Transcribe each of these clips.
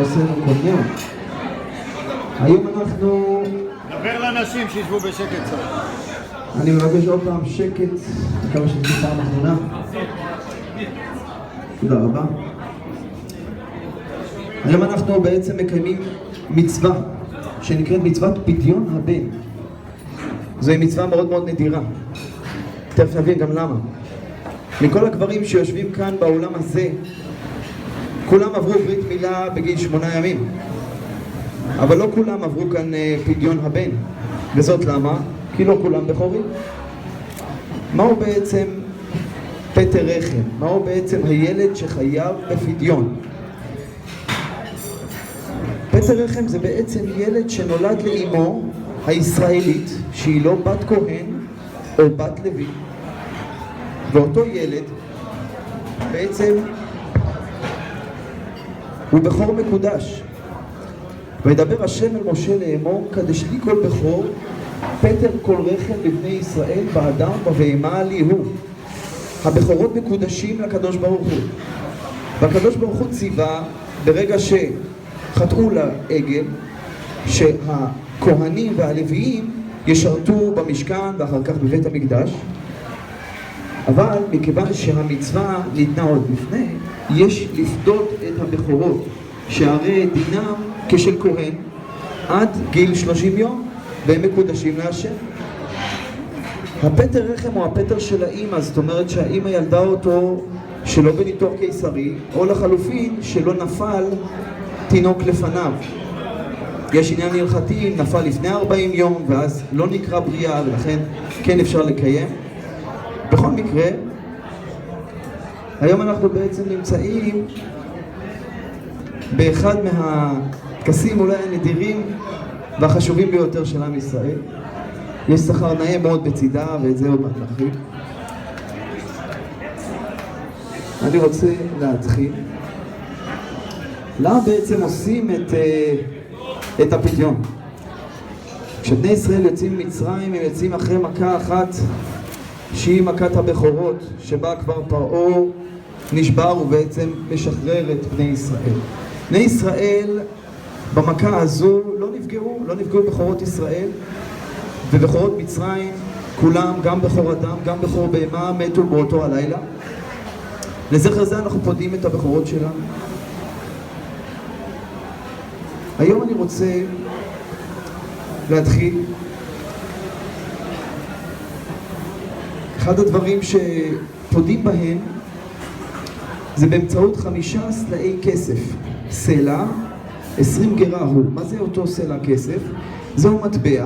נושא מקומם. היום אנחנו... דבר לאנשים שישבו בשקט קצת. אני מבקש עוד פעם שקט, מקווה שזה פעם אחרונה. תודה רבה. היום אנחנו בעצם מקיימים מצווה שנקראת מצוות פדיון הבן. זוהי מצווה מאוד מאוד נדירה. תכף נבין גם למה. מכל הגברים שיושבים כאן באולם הזה, כולם עברו ברית מילה בגיל 8 ימים. אבל לא כולם עברו כאן פדיון הבן. וזאת למה? כי לא כולם בכורים. מהו בעצם פטר רחם? מהו בעצם הילד שחייב בפדיון? פטר רחם זה בעצם ילד שנולד לאמו הישראלית, שהיא לא בת כהן או בת לוי. ואותו ילד בעצם הוא בכור מקודש. וידבר השם אל משה לאמור, קדש לי כל בכור, פטר כל רחם לבני ישראל, באדם ובבהמה לי הוא. הבכורות מקודשים לקדוש ברוך הוא. והקדוש ברוך הוא ציווה ברגע שחטאו לעגל, שהכהנים והלוויים ישרתו במשכן ואחר כך בבית המקדש. אבל מכיוון שהמצווה ניתנה עוד לפני, יש לפדות את הבכורות, שהרי דינם כשל כהן עד גיל 30 יום, והם מקודשים להשם. הפטר רחם הוא הפטר של האמא, זאת אומרת שהאמא ילדה אותו שלא בניתוח קיסרי, או לחלופין שלא נפל תינוק לפניו. יש עניין הלכתי, אם נפל לפני 40 יום ואז לא נקרא בריאה, ולכן כן אפשר לקיים. בכל מקרה, היום אנחנו בעצם נמצאים באחד מהטקסים אולי הנדירים והחשובים ביותר של עם ישראל. יש שכר נאה מאוד בצידה, ואת זה עוד מעט נרחיב. אני רוצה להתחיל. למה בעצם עושים את הפדיון? כשבני ישראל יוצאים ממצרים, הם יוצאים אחרי מכה אחת, שהיא מכת הבכורות, שבה כבר פרעה נשבר ובעצם משחרר את בני ישראל. בני ישראל במכה הזו לא נפגעו בכורות ישראל, ובכורות מצרים כולם, גם בכור אדם, גם בכור בהמה, מתו באותו הלילה. לזכר זה אנחנו פודים את הבכורות שלנו. היום אני רוצה להתחיל. אחד הדברים שפודים בהם זה באמצעות 5 סלעי כסף. סלע, 20 גרה הוא. מה זה אותו סלע כסף? זהו מטבע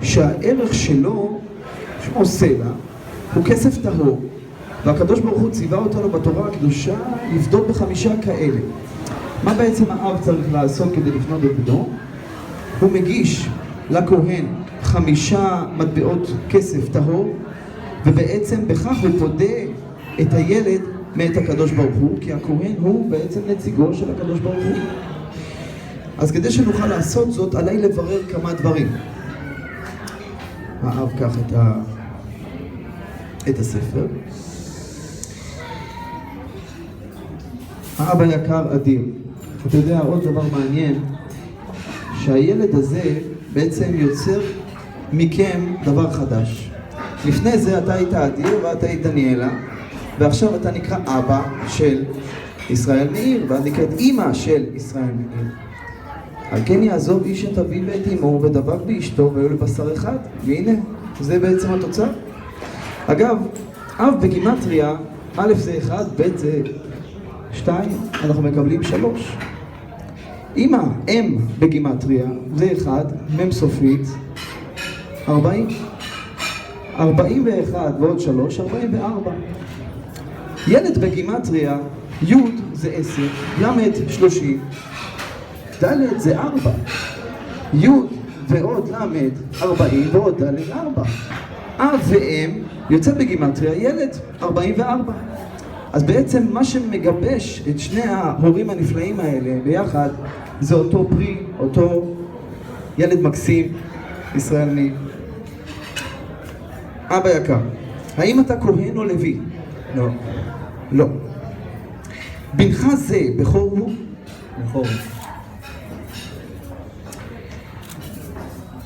שהערך שלו, שמו סלע, הוא כסף טהור. והקדוש ברוך הוא ציווה אותנו בתורה הקדושה לפדות ב5 כאלה. מה בעצם האב צריך לעשות כדי לפנות את בנו? הוא מגיש לכהן 5 מטבעות כסף טהור, ובעצם בכך הוא פודה את הילד מאת הקדוש ברוך הוא, כי הכהן הוא בעצם נציגו של הקדוש ברוך הוא. אז כדי שנוכל לעשות זאת, עליי לברר כמה דברים. האב קח את הספר. האב היקר אדיר. אתה יודע, עוד דבר מעניין, שהילד הזה בעצם יוצר מכם דבר חדש. לפני זה אתה היית אדיר ואתה היית דניאלה, ועכשיו אתה נקרא אבא של ישראל מאיר, ואת נקראת אמא של ישראל מאיר. על כן יעזוב איש את אביו ואת אמו ודבק באשתו והיו לבשר אחד. והנה, זה בעצם התוצאה. אגב, אב בגימטריה, א' זה 1, ב' זה 2, אנחנו מקבלים 3. אמא, אם בגימטריה, זה 1, מ' סופית, 40. 41 ועוד 3, 44. ילד בגימטריה, י' זה 10, למד 30, ד' זה 4. י' ועוד למד 40 ועוד ד' 4. אב ואם יוצא בגימטריה ילד 44. אז בעצם מה שמגבש את שני ההורים הנפלאים האלה ביחד זה אותו פרי, אותו ילד מקסים, ישראל מאיר. אבא יקר, האם אתה כהן או לוי? לא. לא. בנך זה בכור הוא? בכור.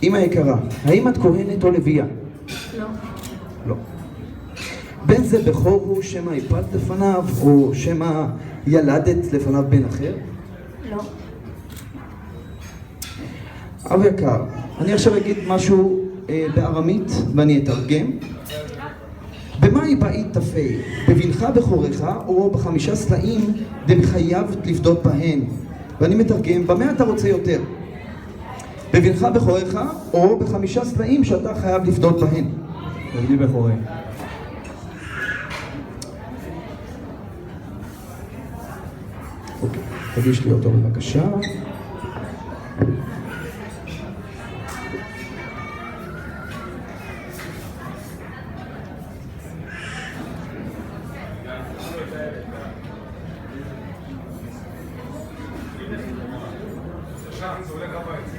אמא יקרה, האם את כהנת או לוויה? לא. לא. בן זה בכור הוא שמא הפלת לפניו, או שמא ילדת לפניו בן אחר? לא. אב יקר, אני עכשיו אגיד משהו בארמית ואני אתרגם. במאי באית תפי, בבנך בכורך או ב5 סלעים דמחייבת לפדות בהן. ואני מתרגם, במה אתה רוצה יותר? בבנך בכורך או ב5 סלעים שאתה חייב לפדות בהן? בבני בכורי. אוקיי, תגיש לי אותו בבקשה.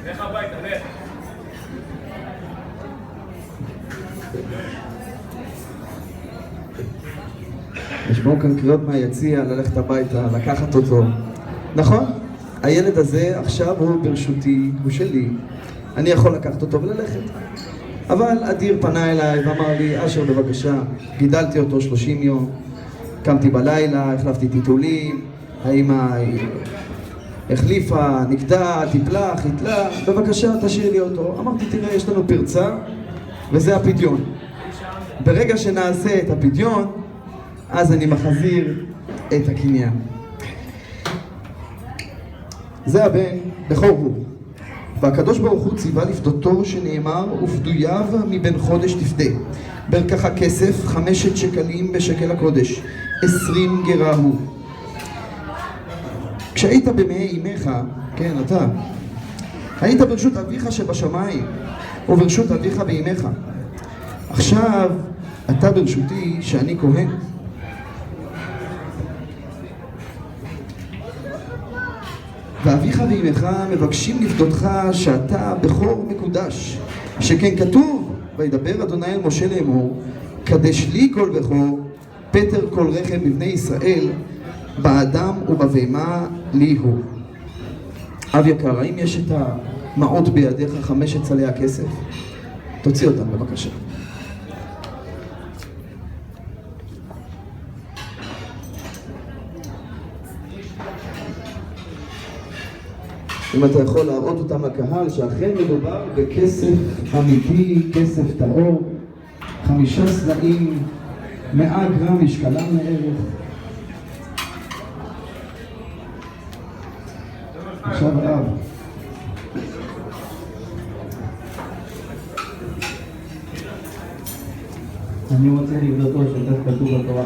לך הביתה, לך. נשמעו כאן קריאות מהיציע ללכת הביתה, לקחת אותו. נכון, הילד הזה עכשיו הוא ברשותי, הוא שלי. אני יכול לקחת אותו וללכת. אבל אדיר פנה אליי ואמר לי, אשר בבקשה, גידלתי אותו 30 יום, קמתי בלילה, החלפתי טיטולים, האמא החליפה, נקדה, טיפלה, חיתלה, בבקשה תשאיר לי אותו. אמרתי, תראה, יש לנו פרצה וזה הפדיון. ברגע שנעשה את הפדיון, אז אני מחזיר את הקניין. זה הבן, בכור הוא. והקדוש ברוך הוא ציווה לפדותו שנאמר, ופדויו מבין חודש תפדה. ברכך כסף 5 שקלים בשקל הקודש, 20 גרה הוא. כשהיית במעי אמך, כן אתה, היית ברשות אביך שבשמיים, וברשות אביך באמך. עכשיו אתה ברשותי שאני כהן. ואביך ואמך מבקשים לפדותך שאתה בכור מקודש, שכן כתוב, וידבר אדוני אל משה לאמור, קדש לי כל בכור, פטר כל רחם בבני ישראל, באדם ובבהמה לי הוא. אב יקר, האם יש את המעות בידיך 5 צלי הכסף? תוציא אותם בבקשה. אם אתה יכול להראות אותם לקהל שאכן מדובר בכסף אמיתי, כסף טהור, 5 סלעים, 100 גרם משקלם לערך. עכשיו האב. אני רוצה לבדותו שכך כתוב בתורה.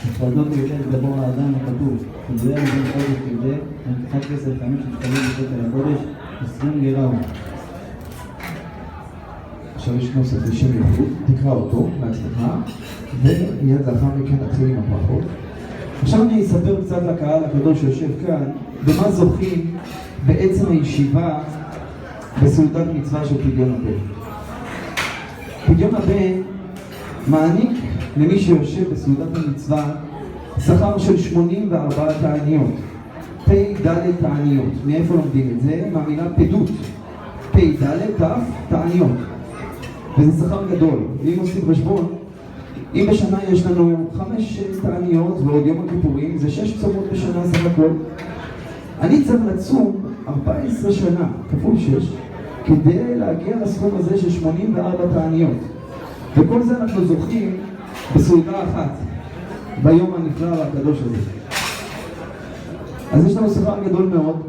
לפדות יתד גבור האדם הכתוב, תפדה מבין חודש תפדה, ונקחת כסף 5 שקלים בשקל הקודש, 20 גרה הוא. עכשיו יש נוסף לשם יחוד, תקרא אותו לעצמך, ומיד לאחר מכן נתחיל עם הברכות. עכשיו אני אספר קצת לקהל הקדוש שיושב כאן, במה זוכים בעצם הישיבה בסעודת מצווה של פדיון הבן. פדיון הבן מעניק למי שיושב בסעודת המצווה שכר של 84 תעניות, פ"ד תעניות. מאיפה לומדים את זה? מהמילה פדות, פ"ד ת' תעניות, וזה שכר גדול. ואם עושים חשבון, אם בשנה יש לנו 5 תעניות ועוד יום הכיפורים, זה 6 צומות בשנה סך הכל. אני צריך לצום 14 שנה, כפול 6, כדי להגיע לסכום הזה של 84 תעניות. וכל זה אנחנו זוכים בסעודה אחת, ביום הנפלא והקדוש הזה. אז יש לנו שכר גדול מאוד,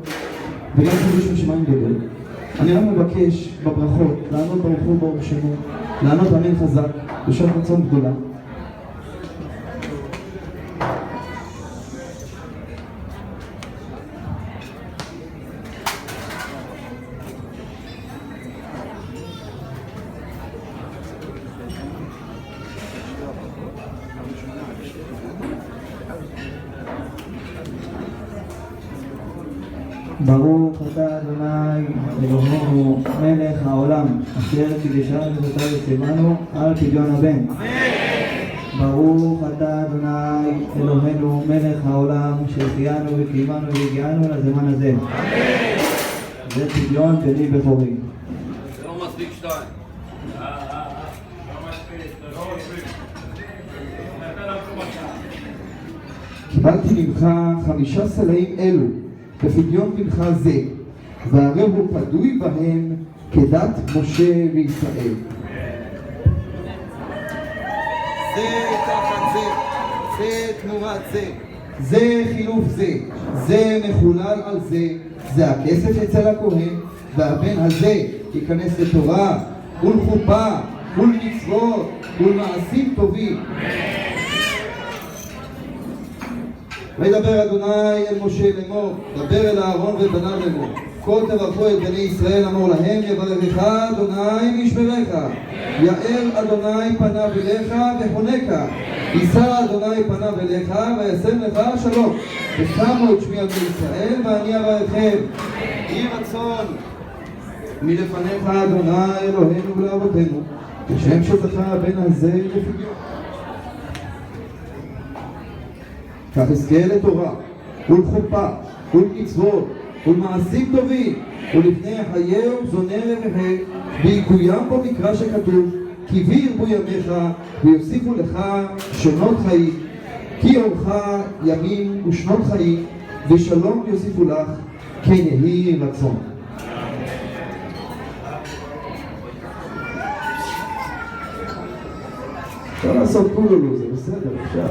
וגם חידוש משמיים גדול. אני רק מבקש בברכות לענות ברוך הוא ברוך שמו, לענות אמן חזק, בשעת רצון גדולה. ברוך אתה אדוני אלוהינו מלך העולם אשר קידשנו וציוונו על פדיון הבן. ברוך אתה אדוני אלוהינו מלך העולם שהחיינו וקיימנו והגיענו לזמן הזה. זה פדיון בני בכורי. זה לא מספיק 2. קיבלתי ממך 5 סלעים אלו בפדיון בנך זה, והרי הוא פדוי בהם כדת משה וישראל. זה תחת זה, זה תמורת זה, זה חילוף זה, זה מחולל על זה, זה הכסף אצל הכהן, והבן הזה ייכנס לתורה ולחופה ולמצוות ולמעשים טובים. וידבר אדוני אל משה לאמור, דבר אל אהרון ובניו לאמור, כה תברכו את בני ישראל אמור להם, יברכך אדוני וישמרך, יאר אדוני פניו אליך וחונקה, יישא אדוני פניו אליך וישם לך שלום, ושמו את שמי על בני ישראל ואני אברכם. יהי רצון מלפניך אדוני אלוהינו ולאבותינו, כשם שזכה הבן הזה לפדיון. כך אזכה לתורה ולחופה ולמצוות ולמעשים טובים ולפני חיי וזוני רווחה, ויקוים בו מקרא שכתוב, כי בי ירבו ימיך ויוסיפו לך שנות חיים, כי יאורך ימים ושנות חיים, ושלום יוסיפו לך, כן יהי רצון. אפשר לעשות כולו, זה בסדר, אפשר.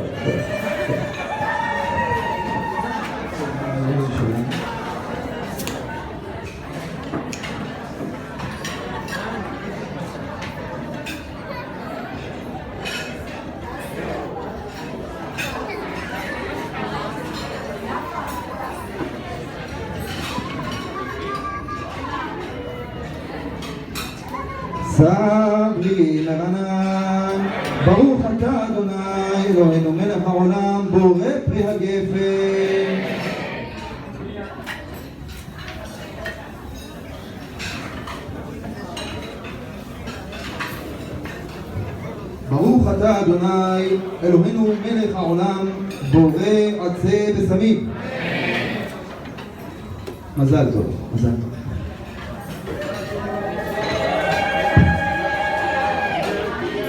סברי לרנן, ברוך אתה אדוני אלוהינו מלך העולם בורא פרי הגפן. ברוך אתה אדוני אלוהינו מלך העולם בורא עצי ושמים. מזל טוב, מזל טוב.